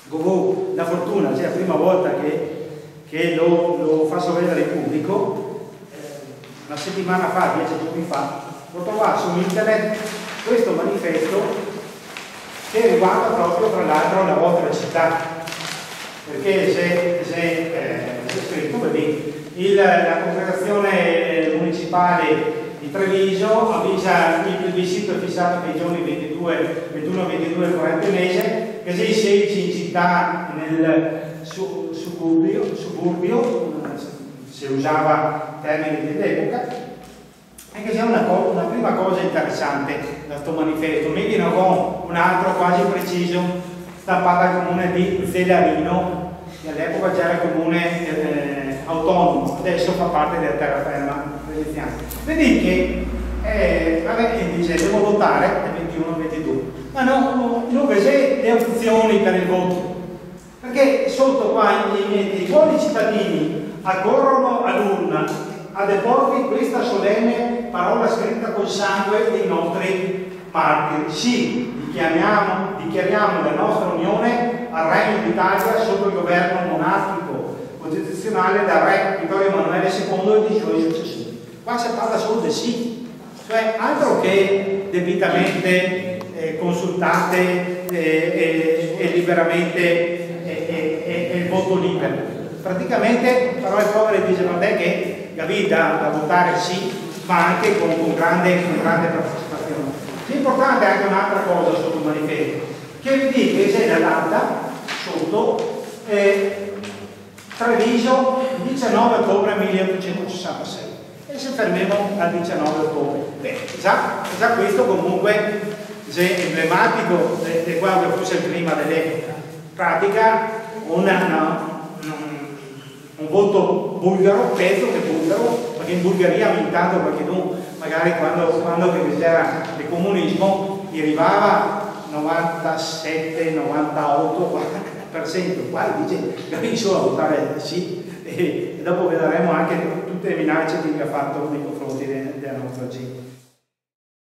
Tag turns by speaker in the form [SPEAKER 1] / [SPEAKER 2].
[SPEAKER 1] la fortuna, cioè la prima volta che lo faccio vedere in pubblico, una settimana fa, 10 giorni fa, l'ho trovato su internet questo manifesto che riguarda proprio tra l'altro la vostra città, perché c'è scritto così: la congregazione municipale di Treviso avvisa il plebiscito fissato per i giorni 21, 22 e 40 mesi, così 16 in città nel suburbio, si usava termini dell'epoca, e che sia una prima cosa interessante da questo manifesto. Mi viene un altro quasi preciso, stampato al comune di Zelarino, che all'epoca già era comune autonomo, adesso fa parte della terraferma veneziana. Vedi che dice devo votare il 21-22, ma no, non vedete le opzioni per il voto, perché sotto qua i buoni cittadini accorrono all'urna a deporvi questa solenne parola scritta col sangue dei nostri martiri. Sì, dichiariamo la nostra unione al Regno d'Italia sotto il governo monarchico costituzionale dal re Vittorio Emanuele II e dei suoi successori. Qua si parla solo del sì, cioè altro che debitamente consultate e liberamente il voto libero. Praticamente parole povere dice vabbè che Gavita da votare sì, ma anche con grande partecipazione. L'importante è anche un'altra cosa sotto il manifesto, che vi dice che c'è la data sotto Treviso 19 ottobre 1866 e se fermiamo al 19 ottobre. Beh, già questo comunque è emblematico di quello che fosse il clima dell'epoca. Pratica un voto bulgaro, penso che bulgaro, perché in Bulgaria ogni tanto qualcuno, magari quando c'era il comunismo, arrivava 97, 98%, qua dice capisco a votare sì, e dopo vedremo anche tutte le minacce che vi ha fatto nei confronti della nostra gente.